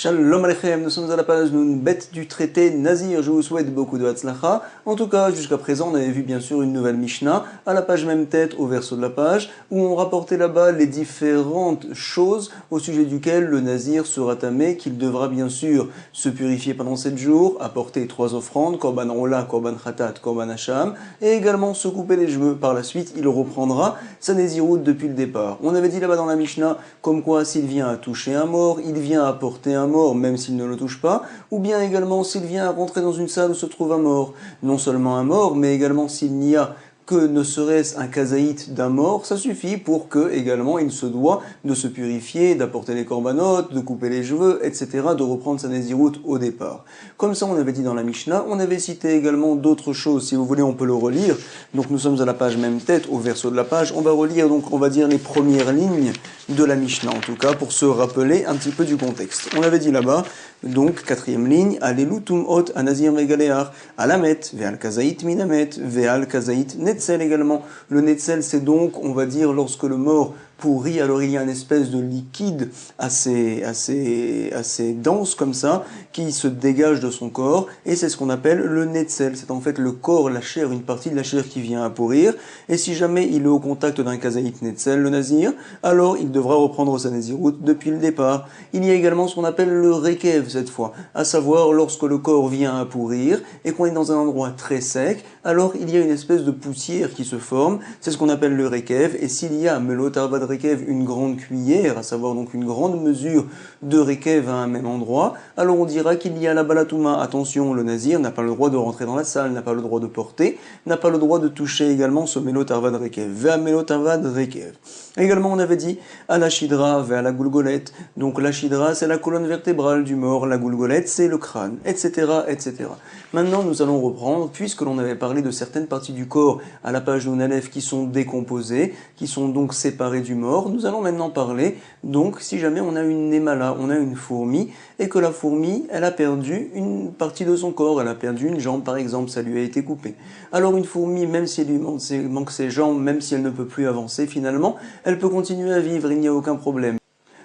Shalom Aleichem, nous sommes à la page d'une bête du traité Nazir, je vous souhaite beaucoup de Hatzlacha. En tout cas, jusqu'à présent, on avait vu bien sûr une nouvelle Mishnah, à la page même tête, au verso de la page, où on rapportait là-bas les différentes choses au sujet duquel le Nazir sera tamé, qu'il devra bien sûr se purifier pendant 7 jours, apporter 3 offrandes, Korban Ola, Korban Khatat, Korban Hacham, et également se couper les cheveux. Par la suite, il reprendra sa Nazirout depuis le départ. On avait dit là-bas dans la Mishnah, comme quoi s'il vient à toucher un mort, il vient à porter un mort même s'il ne le touche pas, ou bien également s'il vient à rentrer dans une salle où se trouve un mort. Non seulement un mort, mais également s'il n'y a que ne serait-ce un kazaït d'un mort, ça suffit pour que également il se doit de se purifier, d'apporter les corbanotes, de couper les cheveux, etc., de reprendre sa Nazirout au départ. Comme ça on avait dit dans la Mishnah, on avait cité également d'autres choses, si vous voulez on peut le relire. Donc nous sommes à la page même tête, au verso de la page, on va relire donc on va dire les premières lignes de la Mishnah en tout cas, pour se rappeler un petit peu du contexte. On avait dit là-bas, donc, quatrième ligne, Alelutum hot anazir megalear, alamet, veal kazaït minamet, veal kazaït netzel également. Le netzel, c'est donc, on va dire, lorsque le mort pourrit, alors il y a une espèce de liquide assez dense comme ça, qui se dégage de son corps, et c'est ce qu'on appelle le netzel. C'est en fait le corps, la chair, une partie de la chair qui vient à pourrir, et si jamais il est au contact d'un kazaït netzel, le nazir, alors il devra reprendre sa naziroute depuis le départ. Il y a également ce qu'on appelle le rekev cette fois, à savoir lorsque le corps vient à pourrir, et qu'on est dans un endroit très sec, alors il y a une espèce de poussière qui se forme, c'est ce qu'on appelle le rekev, et s'il y a melotavad rekev, une grande cuillère, à savoir donc une grande mesure de rekev à un même endroit, alors on dira qu'il y a la balatouma. Attention, le nazir n'a pas le droit de rentrer dans la salle, n'a pas le droit de porter, n'a pas le droit de toucher également ce melotarvad rekev, vea melotarvad rekev. Également on avait dit à la shidra, vea la goulgolette, donc la shidra c'est la colonne vertébrale du mort, la goulgolette c'est le crâne, etc., etc. Maintenant nous allons reprendre, puisque l'on avait parlé de certaines parties du corps à la page Nunalef qui sont décomposées, qui sont donc séparées du mort, nous allons maintenant parler, donc si jamais on a une némala, on a une fourmi, et que la fourmi, elle a perdu une partie de son corps, elle a perdu une jambe par exemple, ça lui a été coupé. Alors une fourmi, même si elle lui manque ses jambes, même si elle ne peut plus avancer finalement, elle peut continuer à vivre, il n'y a aucun problème.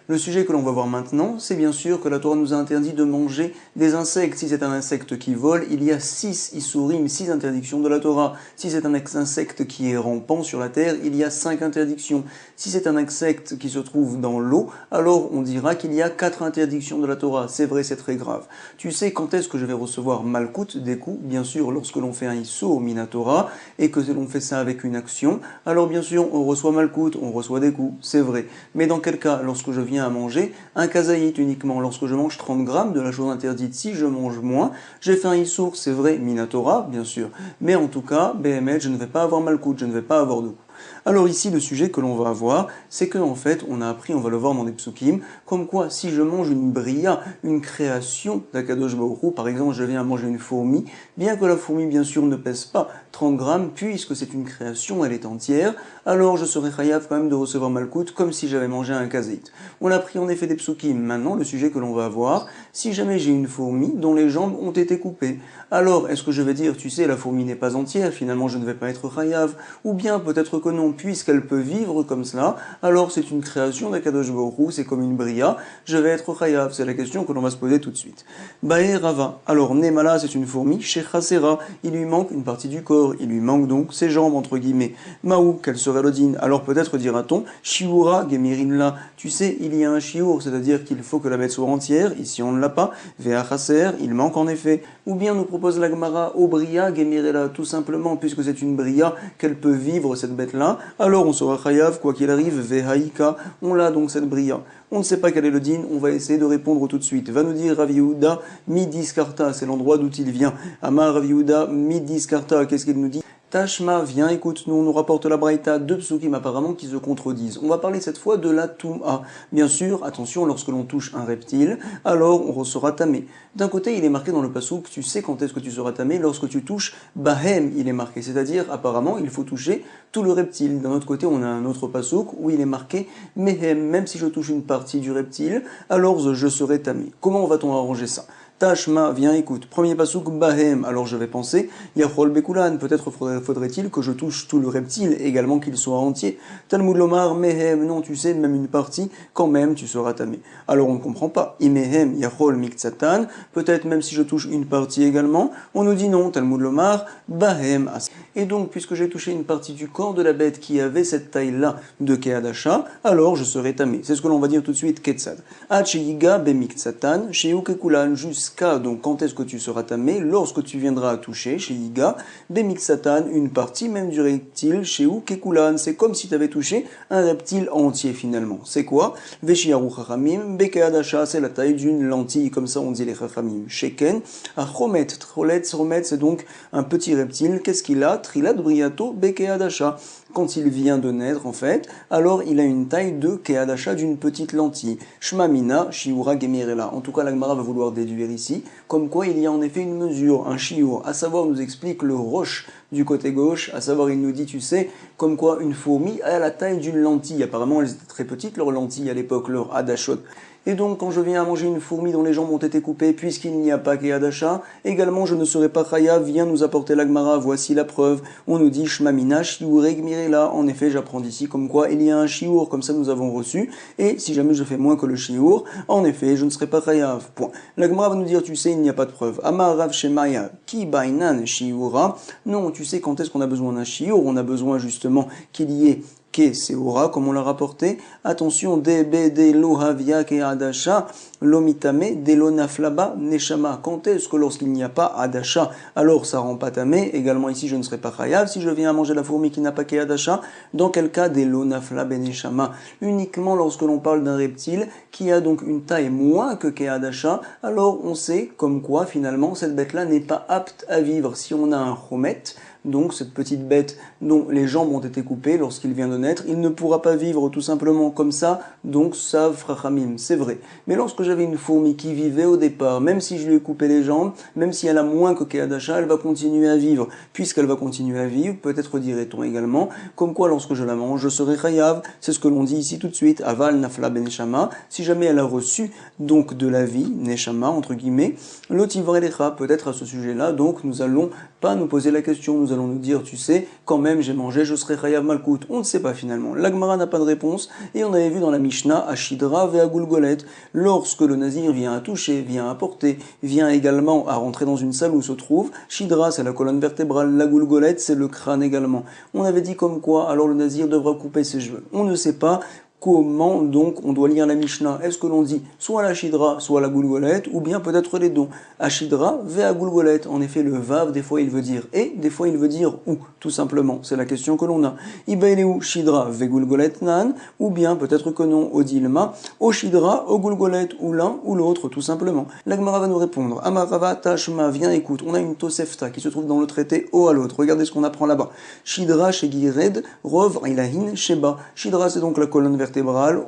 Le sujet que l'on va voir maintenant, c'est bien sûr que la Torah nous a interdit de manger des insectes. Si c'est un insecte qui vole, il y a 6 isurim, 6 interdictions de la Torah. Si c'est un insecte qui est rampant sur la terre, il y a 5 interdictions. Si c'est un insecte qui se trouve dans l'eau, alors on dira qu'il y a 4 interdictions de la Torah. C'est vrai, c'est très grave. Tu sais quand est-ce que je vais recevoir malkout, des coups? Bien sûr, lorsque l'on fait un issur minatora et que l'on fait ça avec une action, alors bien sûr, on reçoit malkout, on reçoit des coups, c'est vrai. Mais dans quel cas, lorsque je viens à manger un kazaït uniquement, lorsque je mange 30 grammes de la chose interdite, si je mange moins, j'ai fait un issour, c'est vrai, minatora, bien sûr, mais en tout cas, BML, je ne vais pas avoir malkout, je ne vais pas avoir de coup. Alors ici, le sujet que l'on va avoir, c'est que en fait, on a appris, on va le voir dans les psukim, comme quoi si je mange une bria, une création d'Akadosh Baruch Hu, par exemple, je viens à manger une fourmi, bien que la fourmi, bien sûr, ne pèse pas 30 grammes, puisque c'est une création, elle est entière, alors je serai chayav quand même de recevoir malkout, comme si j'avais mangé un kazaït. On a pris en effet des psukim. Maintenant, le sujet que l'on va avoir, si jamais j'ai une fourmi dont les jambes ont été coupées, alors est-ce que je vais dire, tu sais, la fourmi n'est pas entière, finalement je ne vais pas être chayav, ou bien peut-être que non, puisqu'elle peut vivre comme cela, alors c'est une création d'Akadosh Baruch Hu, c'est comme une bria, je vais être chayav, c'est la question que l'on va se poser tout de suite. Bae Rava, alors Nemala c'est une fourmi, Shechasera, il lui manque une partie du corps, il lui manque donc ses jambes entre guillemets. Maou, quel serait le din? Alors peut-être dira-t-on, Shiura Gemirinla, tu sais, il y a un shiur, c'est-à-dire qu'il faut que la bête soit entière, ici on ne l'a pas, Vea Chaser, il manque en effet, ou bien nous propose la Gemara, Obria Gemirela, tout simplement, puisque c'est une bria, qu'elle peut vivre cette bête-là, alors on sera chayav, quoi qu'il arrive, Vehaïka, on l'a donc cette bria. On ne sait pas quel est le din, on va essayer de répondre tout de suite. Va nous dire Rav Yehuda, Midiskarta, c'est l'endroit d'où il vient. Amar Rav Yehuda, Midiskarta, qu'est-ce qu'il nous dit? Tashma, viens, écoute-nous, on nous rapporte la braïta, 2 psukim apparemment qui se contredisent. On va parler cette fois de la Touma. Bien sûr, attention, lorsque l'on touche un reptile, alors on sera tamé. D'un côté, il est marqué dans le pasouk, tu sais quand est-ce que tu seras tamé, lorsque tu touches Bahem, il est marqué, c'est-à-dire apparemment il faut toucher tout le reptile. D'un autre côté, on a un autre pasouk où il est marqué Mehem, même si je touche une partie du reptile, alors je serai tamé. Comment va-t-on arranger ça? Tashma, viens écoute. Premier pasouk, Bahem. Alors je vais penser, Yachol Bekulan, peut-être faudrait-il que je touche tout le reptile, également qu'il soit entier. Talmud Lomar, Mehem, non, tu sais, même une partie, quand même, tu seras tamé. Alors on ne comprend pas. Imehem, Yachol Miktsatan, peut-être même si je touche une partie également, on nous dit non, Talmud Lomar, Bahem. Et donc, puisque j'ai touché une partie du corps de la bête qui avait cette taille-là de Keadasha, alors je serai tamé. C'est ce que l'on va dire tout de suite, Ketsad. Achiyiga Bemiktsatan, Sheukekulan, jusqu'à, donc quand est-ce que tu seras tamé? Lorsque tu viendras à toucher, chez Yiga, Bemiktsatan, une partie même du reptile, Sheukekulan. C'est comme si tu avais touché un reptile entier finalement. C'est quoi? Veshiaru Chachamim, Bekeadasha, c'est la taille d'une lentille, comme ça on dit les Chachamim. Sheken, Achomet, Trolet, Sromet, c'est donc un petit reptile. Qu'est-ce qu'il a? Trilat Briato, Bekeadasha. Quand il vient de naître, en fait, alors il a une taille de Keadasha d'une petite lentille. Shmamina, Shiura Gemirela. En tout cas, la Gemara va vouloir déduire ici, comme quoi il y a en effet une mesure, un shiur. À savoir, nous explique le roche du côté gauche, à savoir, il nous dit, tu sais, comme quoi une fourmi a la taille d'une lentille. Apparemment, elles étaient très petites, leurs lentilles à l'époque, leur adashot. Et donc, quand je viens à manger une fourmi dont les jambes ont été coupées, puisqu'il n'y a pas Keadasha, également je ne serai pas Chayav, vient nous apporter la Gemara, voici la preuve. On nous dit Shmamina, Shiureg Mirela. En effet, j'apprends d'ici comme quoi il y a un Shiur, comme ça nous avons reçu. Et si jamais je fais moins que le Shiur, en effet, je ne serai pas Chayav. Point. La Gemara va nous dire, tu sais, il n'y a pas de preuve. Amarav Shemaya, Ki Bainan Shiura. Non, tu sais, quand est-ce qu'on a besoin d'un Shiur? On a besoin justement qu'il y ait Ke Seura, comme on l'a rapporté. Attention, DB Lohavia Ke Adasha, Lomitame, Delo Naflaba, Neshama. Quand est-ce que lorsqu'il n'y a pas Adasha, alors ça rend pas tamé? Également ici, je ne serai pas Chayav. Si je viens à manger la fourmi qui n'a pas Ke Adasha, dans quel cas Delo Naflaba Neshama? Uniquement lorsque l'on parle d'un reptile qui a donc une taille moins que Ke Adasha, alors on sait comme quoi finalement cette bête-là n'est pas apte à vivre. Si on a un chomet, donc cette petite bête dont les jambes ont été coupées lorsqu'il vient de naître, il ne pourra pas vivre tout simplement comme ça, donc sav Rachamim, c'est vrai. Mais lorsque j'avais une fourmi qui vivait au départ, même si je lui ai coupé les jambes, même si elle a moins que Keadasha, elle va continuer à vivre. Puisqu'elle va continuer à vivre, peut-être dirait-on également, comme quoi lorsque je la mange, je serai chayav, c'est ce que l'on dit ici tout de suite, aval nafla ben neshama, si jamais elle a reçu donc de la vie, neshama entre guillemets, l'otivrelecha, peut-être à ce sujet-là, donc nous allons pas nous poser la question, nous allons nous dire, tu sais, quand même j'ai mangé, je serai chayav malkout. On ne sait pas finalement. L'Agmara n'a pas de réponse, et on avait vu dans la Mishnah, Ashidra ve Agulgolet, lorsque le nazir vient à toucher, vient à porter, vient également à rentrer dans une salle où se trouve, Shidra c'est la colonne vertébrale, la Gulgolet c'est le crâne également. On avait dit comme quoi, alors le nazir devra couper ses cheveux. On ne sait pas comment donc on doit lire la Mishnah. Est-ce que l'on dit soit la Shidra, soit la Gulgolet, ou bien peut-être les deux? Ashidra, ve Gulgolet. En effet, le Vav, des fois il veut dire et, des fois il veut dire ou, tout simplement. C'est la question que l'on a. Ibaileu Shidra, ve Gulgolet nan, ou bien peut-être que non, au Dilma, au Shidra, au Gulgolet, ou l'un ou l'autre, tout simplement. L'Agmara va nous répondre. Amarava Tashma, viens écoute, on a une Tosefta qui se trouve dans le traité O à l'autre. Regardez ce qu'on apprend là-bas. Shidra, Shegired, Rov, Ilahin, Sheba. Shidra, c'est donc la colonne vertébrale.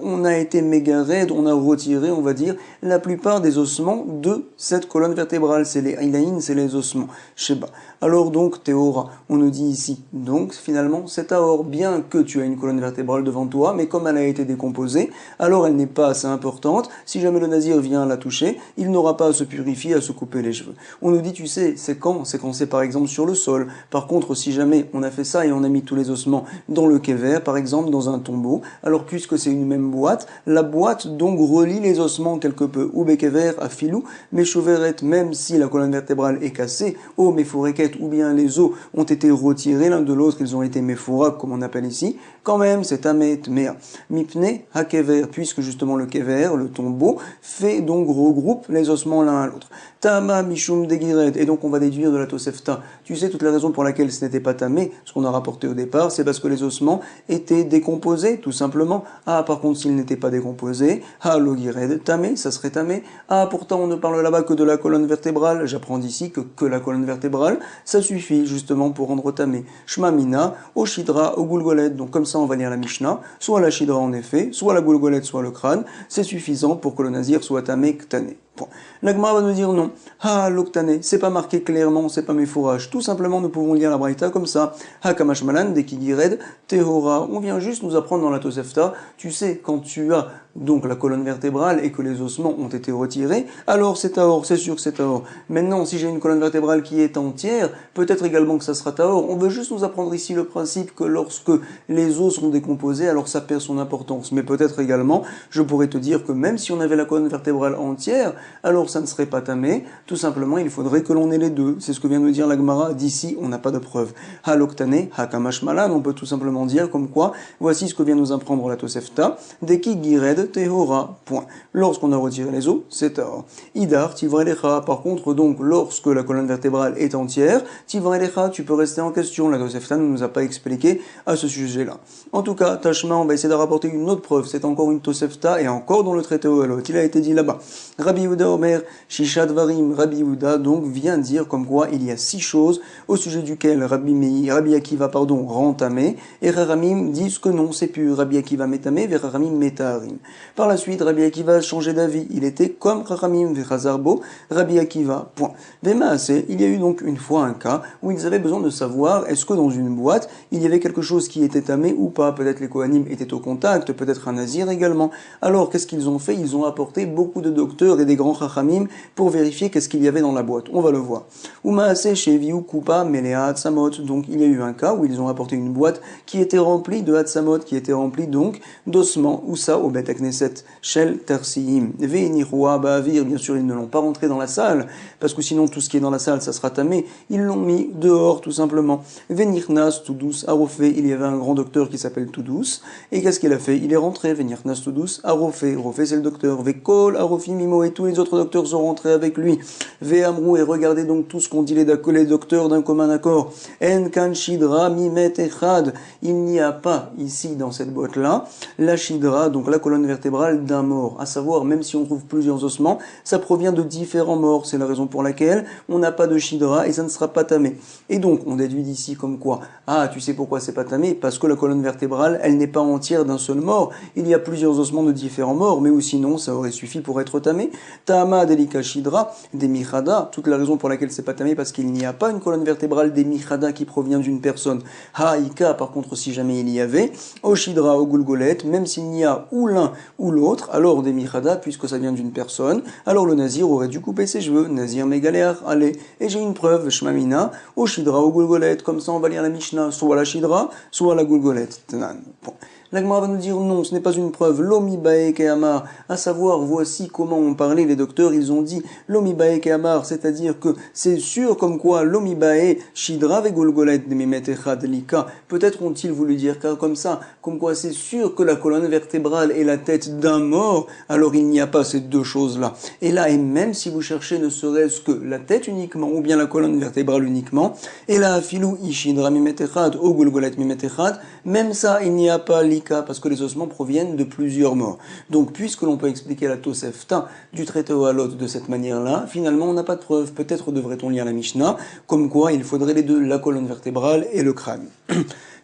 On a été méga raide, on a retiré, on va dire, la plupart des ossements de cette colonne vertébrale. C'est les ilaïn, c'est les ossements. Sheba. Alors donc, Théora, on nous dit ici, donc finalement, c'est Taor, bien que tu as une colonne vertébrale devant toi, mais comme elle a été décomposée, alors elle n'est pas assez importante. Si jamais le nazir vient la toucher, il n'aura pas à se purifier, à se couper les cheveux. On nous dit, tu sais, c'est quand c'est par exemple sur le sol. Par contre, si jamais on a fait ça et on a mis tous les ossements dans le kever, par exemple, dans un tombeau, alors puisque c'est une même boîte, la boîte donc relie les ossements quelque peu. Ou bekever à filou, mais chauveret, même si la colonne vertébrale est cassée, ou mefoureket, ou bien les os ont été retirés l'un de l'autre, ils ont été mefourak, comme on appelle ici, quand même c'est amet mea. Mipne hakever, puisque justement le kever, le tombeau, fait donc regroupe les ossements l'un à l'autre. Tama mishum degiret, et donc on va déduire de la Tosefta. Tu sais toute la raison pour laquelle ce n'était pas tamé, ce qu'on a rapporté au départ, c'est parce que les ossements étaient décomposés, tout simplement. Ah, par contre, s'ils n'étaient pas décomposés, ah, logired tamé, ça serait tamé. Ah, pourtant, on ne parle là-bas que de la colonne vertébrale. J'apprends d'ici que la colonne vertébrale, ça suffit justement pour rendre tamé. Shmamina, au shidra, au gulgolet. Donc comme ça, on va lire la Mishnah. Soit la shidra en effet, soit la gulgolet, soit le crâne. C'est suffisant pour que le nazir soit tamé ktané. Point. La Gemara va nous dire non. Ha l'octané, c'est pas marqué clairement, c'est pas mes fourrages. Tout simplement, nous pouvons lire la Braïta comme ça. Ha kamash malan, dekigired, tehora. On vient juste nous apprendre dans la Tosefta, tu sais, quand tu as donc la colonne vertébrale et que les ossements ont été retirés, alors c'est tahor, c'est sûr que c'est tahor. Maintenant, si j'ai une colonne vertébrale qui est entière, peut-être également que ça sera tahor. On veut juste nous apprendre ici le principe que lorsque les os sont décomposés, alors ça perd son importance. Mais peut-être également, je pourrais te dire que même si on avait la colonne vertébrale entière, alors ça ne serait pas tamé. Tout simplement, il faudrait que l'on ait les deux. C'est ce que vient de dire la Gemara. D'ici, on n'a pas de preuve. Ha l'octané, ha kamash malan, on peut tout simplement dire comme quoi, voici ce que vient nous apprendre la Tosefta, deki gired tehora, point. Lorsqu'on a retiré les os, c'est tahor. Idar, tivrelecha, par contre, donc, lorsque la colonne vertébrale est entière, tivrelecha, tu peux rester en question. La Tosefta ne nous a pas expliqué à ce sujet-là. En tout cas, Tashma, on va essayer de rapporter une autre preuve. C'est encore une Tosefta et encore dans le traité Ohalot. Il a été dit là-bas. Rabbi Yehuda Omer, Shishat Varim, Rabbi Yehuda, donc, vient dire comme quoi il y a 6 choses au sujet duquel Rabbi Akiva, rend tamé, et Rahamim disent que non, c'est pur. Rabbi Akiva metamé, ve Rahamim metaharim. Par la suite, Rabbi Akiva a changé d'avis. Il était comme Rahamim, ve Chazarbo, Rabbi Akiva, point. Vemaase, il y a eu donc une fois un cas où ils avaient besoin de savoir est-ce que dans une boîte, il y avait quelque chose qui était tamé ou pas. Peut-être les Kohanim étaient au contact, peut-être un nazir également. Alors, qu'est-ce qu'ils ont fait? Ils ont apporté beaucoup de docteurs et des grands Chachamim pour vérifier qu'est-ce qu'il y avait dans la boîte. On va le voir. Umaase Sheviu Kupa Melea Hatzamot. Donc il y a eu un cas où ils ont apporté une boîte qui était remplie de Hatzamot, qui était remplie donc d'ossements, ou ça au Bet Knesset, Shel Tersiim. Ve'inirua Ba'avir, bien sûr ils ne l'ont pas rentré dans la salle, parce que sinon tout ce qui est dans la salle ça sera tamé. Ils l'ont mis dehors tout simplement. Ve'nirnas Tudus Arofé, il y avait un grand docteur qui s'appelle Tudus, et qu'est-ce qu'il a fait? Il est rentré, Ve'nirnas Tudus Arofé, Rofé c'est le docteur, Ve'kol Arofi Mimo, et tous les autres docteurs sont rentrés avec lui. Ve'amrou, et regardez donc tout ce qu'ont dit les docteurs d'un commun accord. En kan shidra mimet echad. Il n'y a pas ici dans cette boîte-là la shidra, donc la colonne vertébrale d'un mort. À savoir, même si on trouve plusieurs ossements, ça provient de différents morts. C'est la raison pour laquelle on n'a pas de shidra et ça ne sera pas tamé. Et donc, on déduit d'ici comme quoi? Ah, tu sais pourquoi c'est pas tamé? Parce que la colonne vertébrale, elle n'est pas entière d'un seul mort. Il y a plusieurs ossements de différents morts, mais ou sinon, ça aurait suffi pour être tamé. Ta'ama delika shidra des michada. Toute la raison pour laquelle c'est pas tamé, parce qu'il n'y a pas une colonne vertébrale des michada qui provient d'une personne. Haïka, par contre, si jamais il y avait, Oshidra, au Gulgolet, même s'il n'y a ou l'un ou l'autre, alors des michada, puisque ça vient d'une personne, alors le nazir aurait dû couper ses cheveux. Nazir mégaléar, allez. Et j'ai une preuve, Shmamina, Oshidra, au Gulgolet, comme ça on va lire la Mishnah, soit la Shidra, soit la Gulgolet. Bon. La Gemara va nous dire non, ce n'est pas une preuve. L'omibae keamar, à savoir, voici comment ont parlé les docteurs. Ils ont dit l'omibae keamar, c'est-à-dire que c'est sûr comme quoi l'omibae shidra vegolgolet demimetechad lika. Peut-être ont-ils voulu dire comme ça, comme quoi c'est sûr que la colonne vertébrale est la tête d'un mort. Alors il n'y a pas ces deux choses-là. Et là, et même si vous cherchez ne serait-ce que la tête uniquement ou bien la colonne vertébrale uniquement, et là filou ishidra mimetechad ou golgolet mimetechad, même ça il n'y a pas lika, parce que les ossements proviennent de plusieurs morts. Donc, puisque l'on peut expliquer la Tosefta du traité Ohalot de cette manière-là, finalement, on n'a pas de preuve. Peut-être devrait-on lire la Mishnah, comme quoi il faudrait les deux, la colonne vertébrale et le crâne.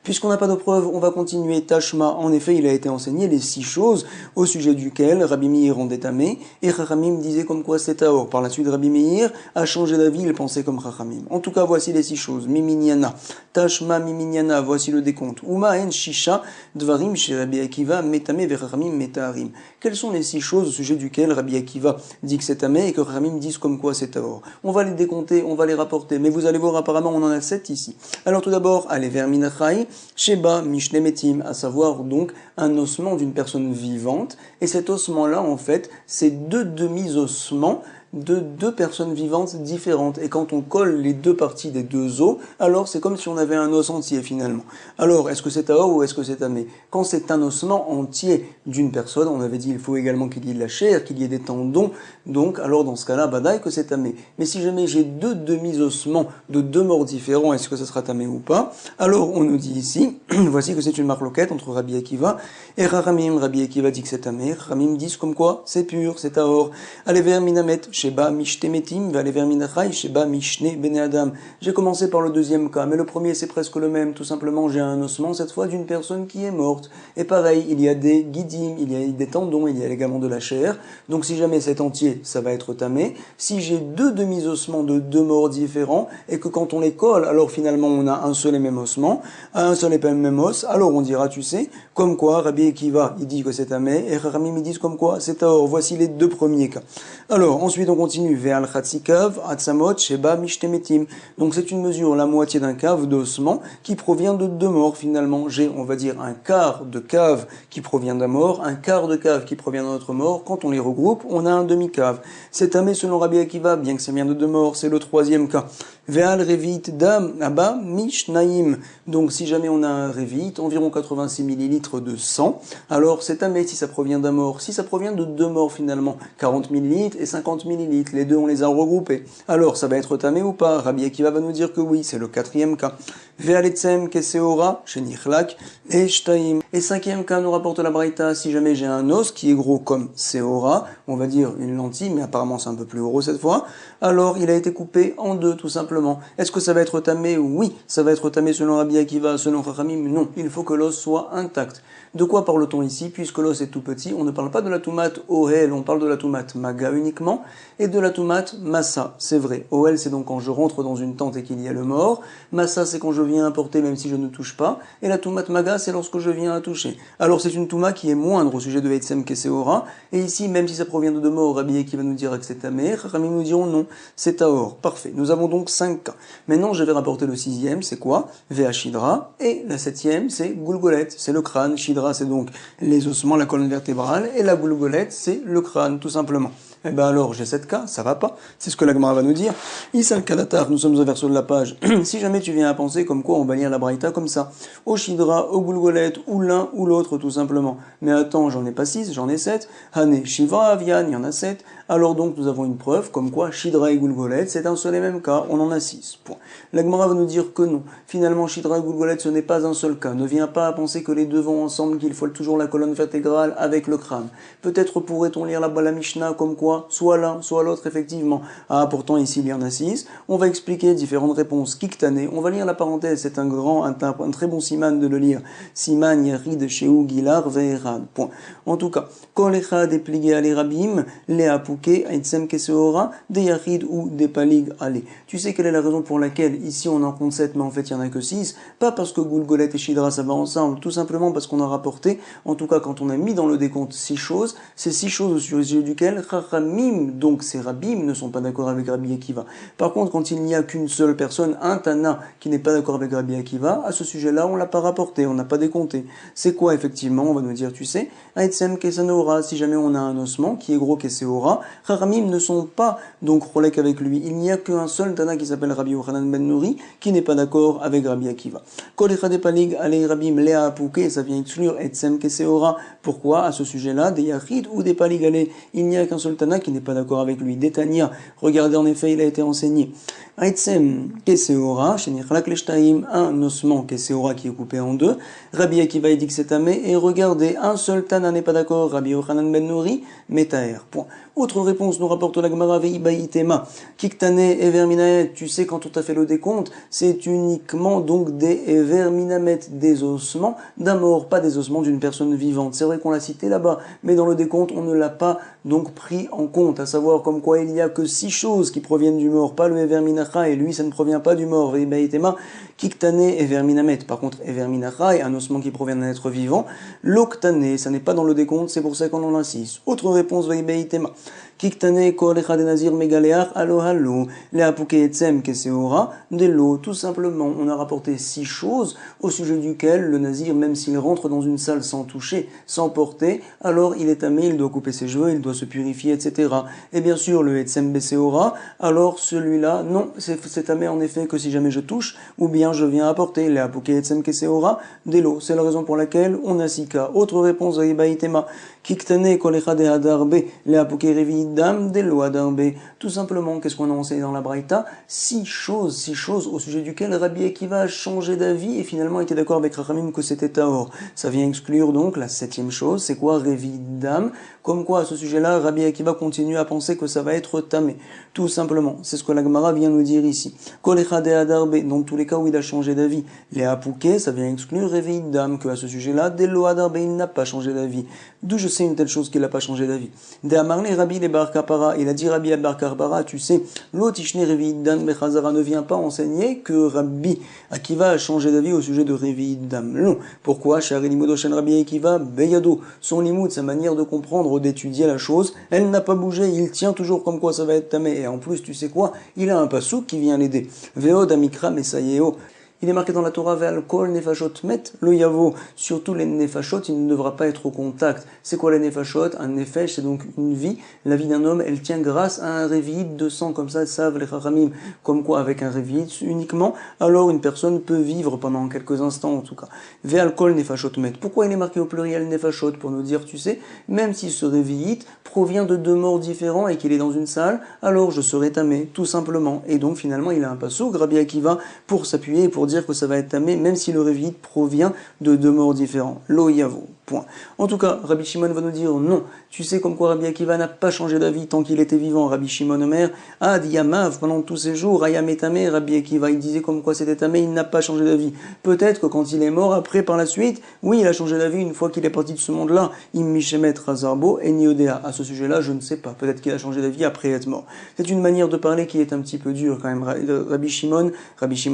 Puisqu'on n'a pas de preuve, on va continuer. Tashma, en effet, il a été enseigné les 6 choses au sujet duquel Rabbi Meir rendait tamé et Chachamim disait comme quoi c'est tahor. Par la suite, Rabbi Meir a changé d'avis, il pensait comme Chachamim. En tout cas, voici les 6 choses. Miminiana, Tashma, Miminiana, voici le décompte. Uma en shisha, dvarim chez Rabbi Akiva, metame ve Chachamim metaharim. Quelles sont les 6 choses au sujet duquel Rabbi Akiva dit que c'est tamé et que Chachamim disent comme quoi c'est tahor? On va les décompter, on va les rapporter, mais vous allez voir, apparemment, on en a 7 ici. Alors tout d'abord, allez vers Minachai, Sheba Mishnemetim, à savoir donc un ossement d'une personne vivante, et cet ossement-là, en fait, c'est 2 demi-ossements de 2 personnes vivantes différentes. Et quand on colle les 2 parties des 2 os, alors c'est comme si on avait un os entier finalement. Alors, est-ce que c'est tahor ou est-ce que c'est tamé? Quand c'est un ossement entier d'une personne, on avait dit il faut également qu'il y ait de la chair, qu'il y ait des tendons, donc alors dans ce cas-là, badaï que c'est tamé. Mais si jamais j'ai 2 demi-ossements de 2 morts différents, est-ce que ça sera tamé ou pas? Alors on nous dit ici, voici que c'est une marloquette entre Rabbi Akiva et Chachamim. Rabbi Akiva dit que c'est tamé, Chachamim disent comme quoi c'est pur, c'est tahor. Allez vers Minamet, sheba mishtemetim, ve'aleverminachai, sheba mishne bene adam. J'ai commencé par le deuxième cas, mais le premier c'est presque le même. Tout simplement, j'ai un ossement, cette fois d'une personne qui est morte. Et pareil, il y a des guidim, il y a des tendons, il y a également de la chair. Donc si jamais c'est entier, ça va être tamé. Si j'ai deux demi-ossements de deux morts différents, et que quand on les colle, alors finalement on a un seul et même ossement, un seul et même os, alors on dira, tu sais, comme quoi, Rabbi Akiva, il dit que c'est tamé, et Chachamim, ils disent comme quoi, c'est taor. Voici les deux premiers cas. Alors, ensuite on continue, ve'al chatzikav, atzamot, sheba mishtemetim. Donc c'est une mesure, la moitié d'un cave d'ossement, qui provient de deux morts finalement. J'ai, on va dire, un quart de cave qui provient d'un mort, un quart de cave qui provient d'un autre mort. Quand on les regroupe, on a un demi-cave. C'est tamé selon Rabbi Akiva, bien que c'est bien de deux morts, c'est le troisième cas. Ve'al revit dam, abba, mishnaim. Donc si jamais on a un revit, environ 86 millilitres de sang, alors c'est tamé si ça provient d'un mort. Si ça provient de deux morts finalement, 40 millilitres et 50 millilitres, les deux on les a regroupés. Alors ça va être tamé ou pas? Rabbi Akiva va nous dire que oui, c'est le quatrième cas. Ve'aletzem keseora, shenichlak, et shtaim. Et cinquième cas nous rapporte la Braïta, si jamais j'ai un os qui est gros comme seora, on va dire une lentille, mais apparemment c'est un peu plus gros cette fois, alors il a été coupé en deux tout simplement. Est-ce que ça va être tamé? Oui, ça va être tamé selon Rabbi Akiva, selon Chachamim, non, il faut que l'os soit intact. De quoi parle-t-on ici? Puisque l'os est tout petit, on ne parle pas de la toumate ohel, on parle de la toumate maga uniquement, et de la toumate massa, c'est vrai. Ohel, c'est donc quand je rentre dans une tente et qu'il y a le mort. Massa, c'est quand je viens apporter même si je ne touche pas. Et la toumate maga, c'est lorsque je viens à toucher. Alors c'est une touma qui est moindre au sujet de Etzem Keseora. Et ici, même si ça provient de deux morts, Rabbi qui va nous dire que c'est tamé, Chachamim nous diront non, c'est taor. Parfait. Nous avons donc 5 cas. Maintenant, je vais rapporter le sixième, c'est quoi? Vea Shidra. Et la septième, c'est Goulgolette, c'est le crâne. Shidra, c'est donc les ossements, la colonne vertébrale. Et la Goulgolette, c'est le crâne, tout simplement. Eh ben alors, j'ai 7 cas, ça va pas. C'est ce que la Gemara va nous dire. Isal Kadatar, nous sommes au verso de la page. Si jamais tu viens à penser comme quoi on va lire la Braïta comme ça. Au Shidra, au Goulgolette, ou l'un ou l'autre, tout simplement. Mais attends, j'en ai pas 6, j'en ai 7. Hane, Shiva, Avian, il y en a 7. Alors donc, nous avons une preuve comme quoi Shidra et Goulgolette, c'est un seul et même cas, on en a 6. Point. La Gemara va nous dire que non. Finalement, Shidra et Goulgolette, ce n'est pas un seul cas. Ne viens pas à penser que les deux vont ensemble, qu'il faut toujours la colonne vertébrale avec le crâne. Peut-être pourrait-on lire la Mishnah comme quoi soit l'un, soit l'autre, effectivement. Ah, pourtant, ici, il y en a 6. On va expliquer différentes réponses. Kiktane, on va lire la parenthèse, c'est un très bon siman de le lire. Siman yarid sheu gilar ve'erad. Point. En tout cas, kol echad est plié à l'érabim, les apouké, aitzem keseora, des yarid ou des palig ale. Tu sais quelle est la raison pour laquelle, ici, on en compte 7, mais en fait, il n'y en a que 6? Pas parce que Goulgolet et Shidra, ça va ensemble, tout simplement parce qu'on a rapporté, en tout cas, quand on a mis dans le décompte 6 choses, c'est 6 choses au sujet duquel Chachamim, donc ces rabbim, ne sont pas d'accord avec Rabbi Akiva. Par contre, quand il n'y a qu'une seule personne, un Tana, qui n'est pas d'accord avec Rabbi Akiva, à ce sujet-là, on l'a pas rapporté, on n'a pas décompté. C'est quoi, effectivement? On va nous dire, tu sais, Aitzem Kesanora, si jamais on a un ossement qui est gros Keseora, Chachamim ne sont pas donc rolek avec lui. Il n'y a qu'un seul Tana qui s'appelle Rabbi Yochanan ben Nouri, qui n'est pas d'accord avec Rabbi Akiva. Kol echad palig alei rabbim lea apouke, ça vient exclure Aitzem Keseora. Pourquoi, à ce sujet-là, des Yachid ou des palig alei, il n'y a qu'un seul Tana qui n'est pas d'accord avec lui. Détania, regardez en effet, il a été enseigné. Aitzem Keseora, Shenichlak Leshtaim, un ossement Keseora qui est coupé en deux. Rabbi Akiva dit que c'est tamé, et regardez, un seul Tana n'est pas d'accord, Rabbi Yochanan ben Nouri, Metaer. Point. Autre réponse nous rapporte la Gemara Veibaitema. Kiktane et Verminaet, tu sais, quand on a fait le décompte, c'est uniquement donc des Verminamet, des ossements d'un mort, pas des ossements d'une personne vivante. C'est vrai qu'on l'a cité là-bas, mais dans le décompte, on ne l'a pas donc pris en compte, à savoir comme quoi il n'y a que 6 choses qui proviennent du mort, pas le Everminacha, et lui ça ne provient pas du mort. Veibaitema, Kiktane et Verminamet. Par contre, Everminacha est un ossement qui provient d'un être vivant. L'Oktane, ça n'est pas dans le décompte, c'est pour ça qu'on en insiste. Autre réponse, Veibaitema. Kiktane kol echad nazir megaleach alo halo le apuke etzem keseora de l'eau. Tout simplement, on a rapporté 6 choses au sujet duquel le nazir, même s'il rentre dans une salle sans toucher, sans porter, alors il est tamé, il doit couper ses cheveux, il doit se purifier, etc. Et bien sûr, le etzem beseora, alors celui-là, non, c'est tamé en effet que si jamais je touche, ou bien je viens apporter le apuke etzem keseora de l'eau. C'est la raison pour laquelle on a 6 cas. Autre réponse à Ibaïtema. Kiktane kol echad adarbe le apuke revi dam de loadarbe. Tout simplement, qu'est-ce qu'on a enseigné dans la Braïta? 6 choses au sujet duquel Rabbi Akiva a changé d'avis et finalement était d'accord avec Rachamim que c'était Taor. Ça vient exclure donc la 7e chose, c'est quoi? Revi dam Comme quoi, à ce sujet-là, Rabbi Akiva continue à penser que ça va être tamé. Tout simplement, c'est ce que la Gemara vient nous dire ici. Kol echad e'adarbe, dans tous les cas où il a changé d'avis. Les apouké, ça vient exclure Revi Dam, que à ce sujet-là, Delo Adarbe, il n'a pas changé d'avis. D'où je sais une telle chose qu'il n'a pas changé d'avis. De Amarle Rabbi le Bar Kapara, il a dit Rabbi le Bar Kapara, tu sais, l'otishne Revi Dam Bechazara ne vient pas enseigner que Rabbi Akiva a changé d'avis au sujet de Revi Dam. Non. Pourquoi? Shari Limodo Shen Rabbi Akiva, Beyado. Son limoud, sa manière de comprendre, d'étudier la chose, elle n'a pas bougé, il tient toujours comme quoi ça va être tamé. Et en plus, tu sais quoi? Il a un pasouk qui vient l'aider. Veod Amikra Mesayeo. Il est marqué dans la Torah, Ve'al kol nefashot met lo yavo. Surtout les nefashot, il ne devra pas être au contact. C'est quoi les nefashot? Un nefesh, c'est donc une vie. La vie d'un homme, elle tient grâce à un révit de sang, comme ça, savent les chachamim. Comme quoi, avec un révit uniquement, alors une personne peut vivre pendant quelques instants, en tout cas. Ve'al kol nefashot met. Pourquoi il est marqué au pluriel nefashot? Pour nous dire, tu sais, même si ce révit provient de deux morts différents et qu'il est dans une salle, alors je serai tamé, tout simplement. Et donc, finalement, il a un pasouk, Rabbi Akiva, pour s'appuyer et pour dire que ça va être tamé, même si le révit provient de deux morts différents. Lo yavo. Point. En tout cas, Rabbi Shimon va nous dire non. Tu sais comme quoi Rabbi Akiva n'a pas changé d'avis tant qu'il était vivant. Rabbi Shimon Omer, Ad Yamav, pendant tous ces jours, Ayam et tamé, Rabbi Akiva, il disait comme quoi c'était tamé, il n'a pas changé d'avis. Peut-être que quand il est mort, après, par la suite, oui, il a changé d'avis une fois qu'il est parti de ce monde-là. Immishemet Razarbo et Niodea. À ce sujet-là, je ne sais pas. Peut-être qu'il a changé d'avis après être mort. C'est une manière de parler qui est un petit peu dure quand même. Rabbi Shimon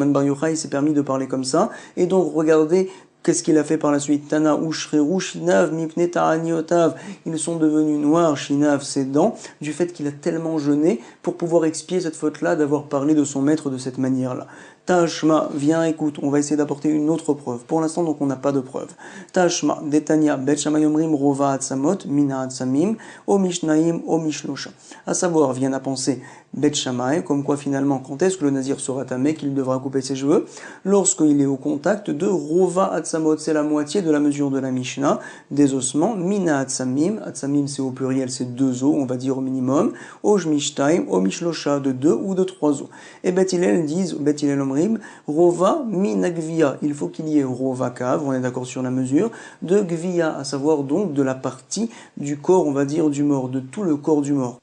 Bar Yochai s'est permis de parler comme ça. Et donc, regardez, qu'est-ce qu'il a fait par la suite? Tana ushreru shinav mipne ta'aniotav. Ils sont devenus noirs, shinav, ses dents, du fait qu'il a tellement jeûné pour pouvoir expier cette faute-là d'avoir parlé de son maître de cette manière-là. Tashma, viens, écoute, on va essayer d'apporter une autre preuve. Pour l'instant, donc, on n'a pas de preuve. Tashma, Detania, Bet Shammai Omrim, Rova Atsamot, Mina Atsamim, O Mishnaim, O Mishlosha. À savoir, viennent à penser Bet Shammai, comme quoi finalement, quand est-ce que le nazir sera tamé, qu'il devra couper ses cheveux? Lorsqu'il est au contact de Rova Atsamot, c'est la moitié de la mesure de la Mishnah, des ossements, Mina Atsamim, Atsamim c'est au pluriel, c'est deux os, on va dire au minimum, O Mishtaim, O Mishlosha, de deux ou de trois os. Et Bet Hillel disent, Bet Hillel Rova mina gvia, il faut qu'il y ait rova kav, on est d'accord sur la mesure, de gvia, à savoir donc de la partie du corps, on va dire, du mort, de tout le corps du mort.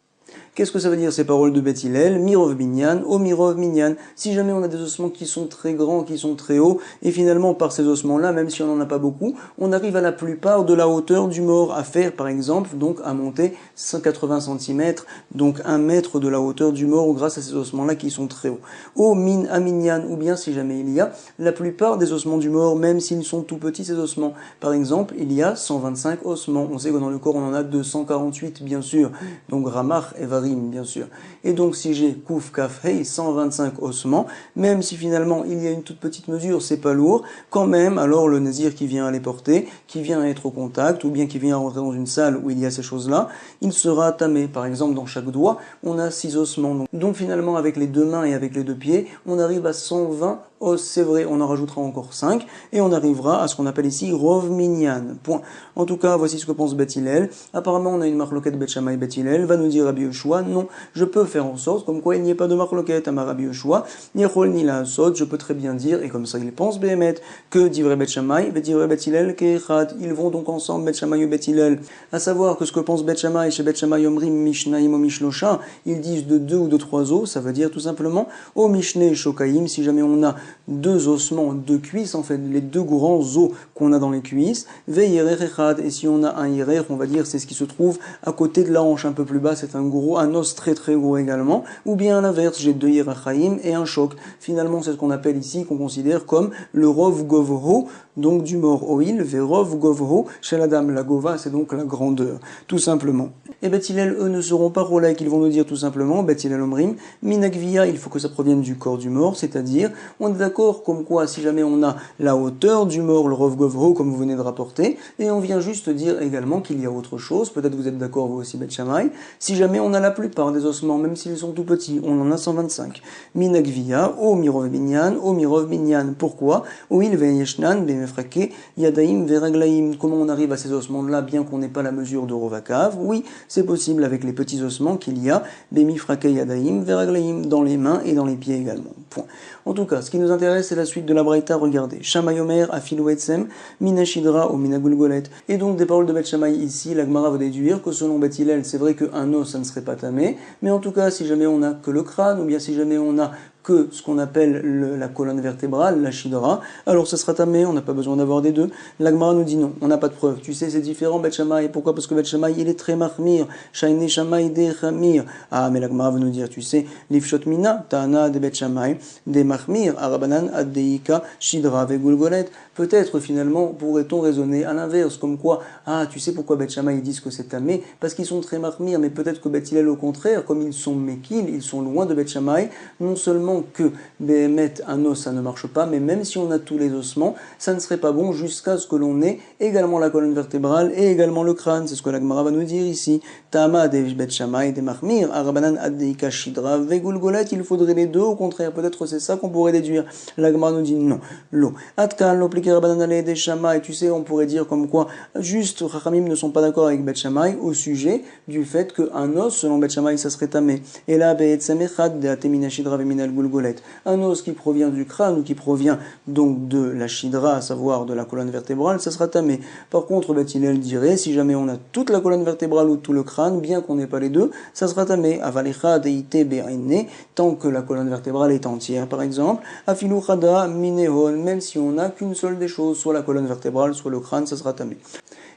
Qu'est-ce que ça veut dire ces paroles de Beth Hillel? Mirov minyan, o mirov minyan. Si jamais on a des ossements qui sont très grands, qui sont très hauts, et finalement par ces ossements-là, même si on n'en a pas beaucoup, on arrive à la plupart de la hauteur du mort, à faire par exemple, donc à monter 180 cm, donc 1 mètre de la hauteur du mort grâce à ces ossements-là qui sont très hauts. O min aminyan, ou bien si jamais il y a la plupart des ossements du mort, même s'ils sont tout petits ces ossements. Par exemple, il y a 125 ossements. On sait que dans le corps on en a 248 bien sûr. Donc Ramach et bien sûr. Et donc si j'ai Kouf Kaf Hei 125 ossements, même si finalement il y a une toute petite mesure, c'est pas lourd, quand même, alors le nazir qui vient les porter, qui vient être au contact, ou bien qui vient rentrer dans une salle où il y a ces choses-là, il sera tamé. Par exemple, dans chaque doigt, on a 6 ossements. Donc finalement, avec les deux mains et avec les deux pieds, on arrive à 120 os, c'est vrai, on en rajoutera encore 5, et on arrivera à ce qu'on appelle ici Rov Minyan. Point. En tout cas, voici ce que pense Beth Hillel. Apparemment, on a une marloquette Beth Shammai Beth Hillel, va nous dire Rabbi Yoshua, non, je peux faire en sorte, comme quoi il n'y ait pas de marloquette à ma Rabbi Yoshua, ni Chol ni la Sod, je peux très bien dire, et comme ça il pense Behemet, que d'ivre Beth Shammai, d'ivre Beth Hillel, Kechad, ils vont donc ensemble Beth Shammai et Beth Hillel, à savoir que ce que pense Beth Shammai chez Beth Shammai Omrim Mishnaim o Mishlosha, ils disent de 2 ou de 3 os, ça veut dire tout simplement o Mishne Shokaim, si jamais on a 2 ossements, 2 cuisses, en fait, les 2 grands os qu'on a dans les cuisses, Veyerer Echad, et si on a un Yerer, on va dire c'est ce qui se trouve à côté de la hanche, un peu plus bas, c'est un os très très gros également, ou bien à l'inverse, j'ai 2 Yerachaim et un choc. Finalement, c'est ce qu'on appelle ici, qu'on considère comme le Rov Govho, donc du mort oil, Verov Govho, chez la dame, la Gova, c'est donc la grandeur, tout simplement. Et Beth Hillel, eux, ne seront pas rolek, ils vont nous dire tout simplement, Beth Hillel Omrim, Minagvia, il faut que ça provienne du corps du mort, c'est-à-dire, on est d'accord comme quoi, si jamais on a la hauteur du mort, le Rov Govho, comme vous venez de rapporter, et on vient juste dire également qu'il y a autre chose, peut-être vous êtes d'accord vous aussi Beth Shammai, si jamais on a la plupart des ossements, même s'ils sont tout petits, on en a 125. Minagvia, o mirov minyan, pourquoi? O il veyeshnan, bemefrake, yadaim veraglaim, comment on arrive à ces ossements-là, bien qu'on n'ait pas la mesure de Rovakav? Oui, c'est possible avec les petits ossements qu'il y a, bemifrake yadaim veraglaim, dans les mains et dans les pieds également. Point. En tout cas, ce qui nous intéresse, c'est la suite de la Braïta. Regardez. Shammai Omer, Afilu Etzem, Mina Shidra ou Mina Gulgolet. Et donc, des paroles de Beth Shammai ici, la Gemara va déduire que selon Beth Hillel, c'est vrai qu'un os, ça ne serait pas tamé. Mais en tout cas, si jamais on n'a que le crâne, ou bien si jamais on a que ce qu'on appelle la colonne vertébrale, la shidra, alors ça sera tamé, on n'a pas besoin d'avoir des deux. L'Agmara nous dit non, on n'a pas de preuve. Tu sais, c'est différent, Beth Shammai. Pourquoi? Parce que Beth Shammai, il est très mahmir. Shaine Shammai de chamir. Ah, mais l'Agmara va nous dire, tu sais, l'ifshot mina, ta'ana de Beth Shammai, de mahmir, arabanan addeika, shidra vegulgolet. Peut-être finalement pourrait-on raisonner à l'inverse, comme quoi, ah, tu sais pourquoi Beth Shammai ils disent que c'est tamé? Parce qu'ils sont très mahmir, mais peut-être que Beth Hillel au contraire, comme ils sont mekil, ils sont loin de Beth Shammai, non seulement que Béhémet, un os, ça ne marche pas, mais même si on a tous les ossements, ça ne serait pas bon jusqu'à ce que l'on ait également la colonne vertébrale et également le crâne. C'est ce que la Gemara va nous dire ici. Tama de Bet Shammai de Mahmir, Arabanan Addeika Shidra, Vegulgolet, il faudrait les deux, au contraire. Peut-être c'est ça qu'on pourrait déduire. La Gemara nous dit non. L'eau. Atkan, l'oppliqué Rabanan Ale de Shammai, tu sais, on pourrait dire comme quoi, juste, Chachamim ne sont pas d'accord avec Bet Shammai au sujet du fait qu'un os, selon Bet Shammai, ça serait tamé. Et là, Be'etzamechad de Atemina Shidra Veminal Gulgolet. Un os qui provient du crâne ou qui provient donc de la shidra, à savoir de la colonne vertébrale, ça sera tamé. Par contre, Beth Hillel dirait, si jamais on a toute la colonne vertébrale ou tout le crâne, bien qu'on n'ait pas les deux, ça sera tamé. Avalecha deite be'aine, tant que la colonne vertébrale est entière, par exemple. Afilu chada minehon, même si on n'a qu'une seule des choses, soit la colonne vertébrale, soit le crâne, ça sera tamé.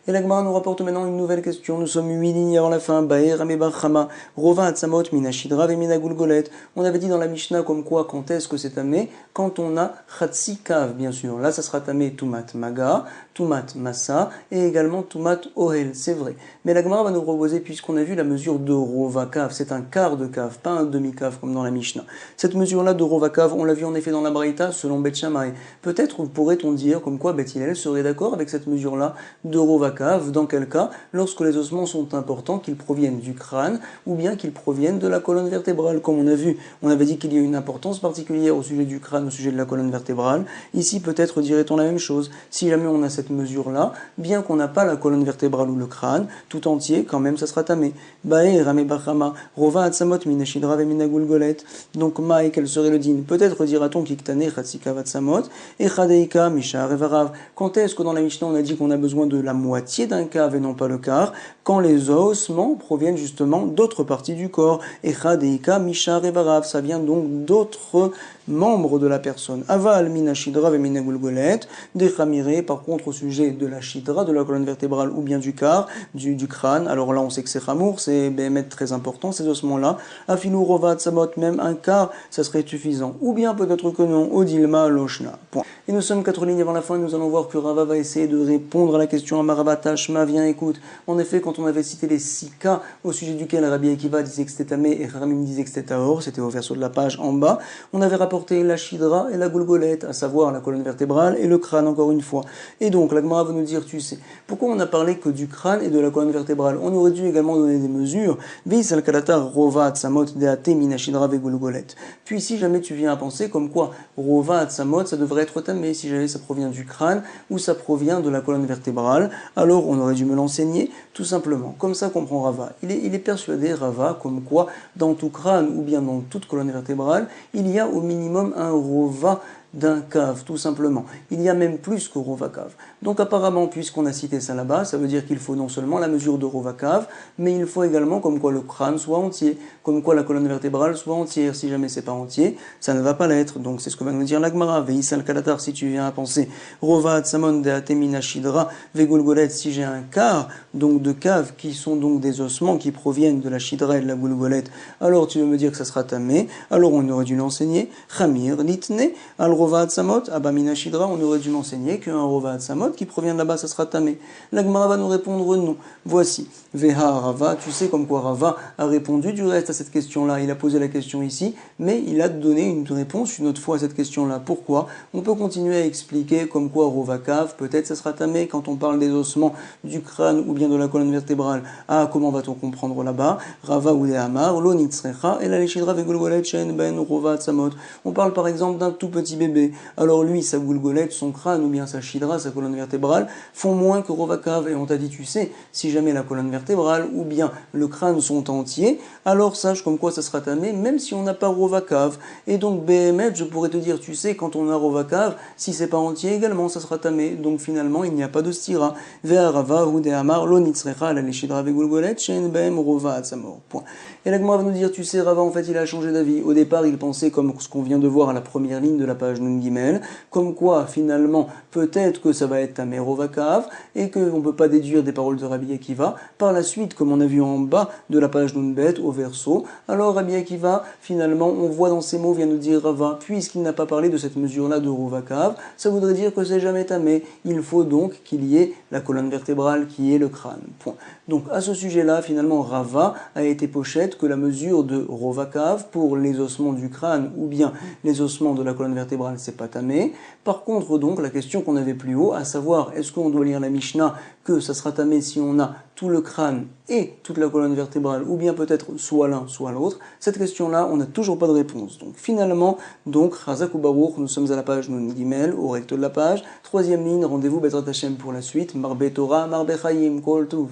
Et la Gemara nous rapporte maintenant une nouvelle question. Nous sommes 8 lignes avant la fin. Baer Amebachama, Rova Atzamot, Mina Shidra et Mina Gulgolet. On avait dit dans la Mishnah comme quoi, quand est-ce que c'est tamé? Quand on a Chatsi Kav, bien sûr. Là, ça sera tamé Tumat Maga, Tumat Massa et également Tumat Ohel. C'est vrai. Mais la Gemara va nous proposer, puisqu'on a vu la mesure de Rova Kav, c'est un quart de Kav, pas un demi-Kav comme dans la Mishnah. Cette mesure-là de Rova Kav, on l'a vu en effet dans la Braïta, selon Beth Shammai. Peut-être pourrait-on dire comme quoi Beth Hillel serait d'accord avec cette mesure-là de Rova Kav, dans quel cas? Lorsque les ossements sont importants, qu'ils proviennent du crâne ou bien qu'ils proviennent de la colonne vertébrale. Comme on a vu, on avait dit qu'il y a une importance particulière au sujet du crâne, au sujet de la colonne vertébrale. Ici, peut-être dirait-on la même chose. Si jamais on a cette mesure-là, bien qu'on n'a pas la colonne vertébrale ou le crâne, tout entier, quand même, ça sera tamé. Bae, Rame Bachama, Rova Atzamot, Minashidra, Vemina Gulgolet. Donc, Maï, quel serait le din? Peut-être dira-t-on Kiktane, Chatsika, Vatsamot, et Chadeika, Misha, Revarav. Quand est-ce que dans la Mishnah, on a dit qu'on a besoin de la moitié d'un cave et non pas le quart, quand les ossements proviennent justement d'autres parties du corps. Echad Eika Misha Revarav, ça vient donc d'autres membres de la personne. Aval Mina Shidra ve Mina Gulgolet, Dechamire, par contre au sujet de la Shidra, de la colonne vertébrale ou bien du quart, du crâne, alors là on sait que c'est Chamour, c'est Béhémet très important ces ossements-là. Afilu Rovat Samot, même un quart, ça serait suffisant. Ou bien peut-être que non, Odilma Loshna. Point. Et nous sommes 4 lignes avant la fin, nous allons voir que Rava va essayer de répondre à la question à Marabata, Shma, viens écoute. En effet, quand on avait cité les 6 cas au sujet duquel Rabbi Akiva disait que c'était tamé et Ramim disait que c'était tahor, c'était au verso de la page en bas, on avait rapporté la shidra et la gulgolet, à savoir la colonne vertébrale et le crâne encore une fois. Et donc la Gemara va nous dire, tu sais, pourquoi on n'a parlé que du crâne et de la colonne vertébrale? On aurait dû également donner des mesures. Vis al kalatar rovat samot deate mina shidra ve gulgolet. Puis si jamais tu viens à penser comme quoi rovat samot, ça devrait être tamé si jamais ça provient du crâne ou ça provient de la colonne vertébrale, alors on aurait dû me l'enseigner tout simplement. Comme ça comprend Rava. Il est persuadé, Rava, comme quoi dans tout crâne ou bien dans toute colonne vertébrale, il y a au minimum un rova d'un cave, tout simplement. Il y a même plus que Rova cave. Donc apparemment, puisqu'on a cité ça là-bas, ça veut dire qu'il faut non seulement la mesure de Rova cave, mais il faut également comme quoi le crâne soit entier, comme quoi la colonne vertébrale soit entière. Si jamais c'est pas entier, ça ne va pas l'être. Donc c'est ce que va nous dire l'Agmara. Veisal kalatar, si tu viens à penser Rova Atsamon de Atemina Shidra, Vegulgolet, si j'ai un quart, donc de cave, qui sont donc des ossements qui proviennent de la Shidra et de la Gulgolet, alors tu veux me dire que ça sera tamé, alors on aurait dû l'enseigner. Chamir, Litne, al Rova Atzamot, Abamina Shidra, on aurait dû m'enseigner qu'un Rova Atzamot qui provient de là-bas, ça sera tamé. L'Agmara va nous répondre non. Voici, Veha Rava, tu sais comme quoi Rava a répondu du reste à cette question-là. Il a posé la question ici, mais il a donné une réponse une autre fois à cette question-là. Pourquoi? On peut continuer à expliquer comme quoi Rova Kav, peut-être ça sera tamé quand on parle des ossements du crâne ou bien de la colonne vertébrale. Ah, comment va-t-on comprendre là-bas? Rava ou Amar, Lo Nitzrecha, et la Leshidra Vegulgolet Shen Ben Rova Atzamot. On parle par exemple d'un tout petit bébé bébé. Alors lui, sa goulgolette, son crâne ou bien sa chidra, sa colonne vertébrale, font moins que Rovakav. Et on t'a dit, tu sais, si jamais la colonne vertébrale ou bien le crâne sont entiers, alors sache comme quoi ça sera tamé, même si on n'a pas Rovakav. Et donc Behemet, je pourrais te dire, tu sais, quand on a Rovakav, si c'est pas entier également, ça sera tamé. Donc finalement, il n'y a pas de stira. Ve'arava ou dehamar lo nitzrecha la leshidra ve'gulgolet she'en behem rova atzamor. Point. Et la Gemara va nous dire, tu sais, Rava, en fait, il a changé d'avis. Au départ, il pensait comme ce qu'on vient de voir à la première ligne de la page Nun Gimel, comme quoi, finalement, peut-être que ça va être tamé Rovakav, et qu'on ne peut pas déduire des paroles de Rabbi Akiva. Par la suite, comme on a vu en bas de la page Nun Bet, au verso, alors Rabbi Akiva, finalement, on voit dans ces mots, vient nous dire Rava, puisqu'il n'a pas parlé de cette mesure-là de Rovakav, ça voudrait dire que c'est jamais tamé. Il faut donc qu'il y ait la colonne vertébrale qui est le crâne. Point. Donc à ce sujet-là, finalement, Rava a été pochette que la mesure de Rovakav pour les ossements du crâne ou bien les ossements de la colonne vertébrale, c'est pas tamé. Par contre, donc, la question qu'on avait plus haut, à savoir, est-ce qu'on doit lire la Mishnah que ça sera tamé si on a tout le crâne et toute la colonne vertébrale, ou bien peut-être soit l'un, soit l'autre, cette question-là, on n'a toujours pas de réponse. Donc finalement, donc, Chazak ou Baruch, nous sommes à la page Nun Gimel, au recto de la page. Troisième ligne, rendez-vous Bezrat Hashem pour la suite. Marbe Torah, Marbe Chaim, Kol Tuv.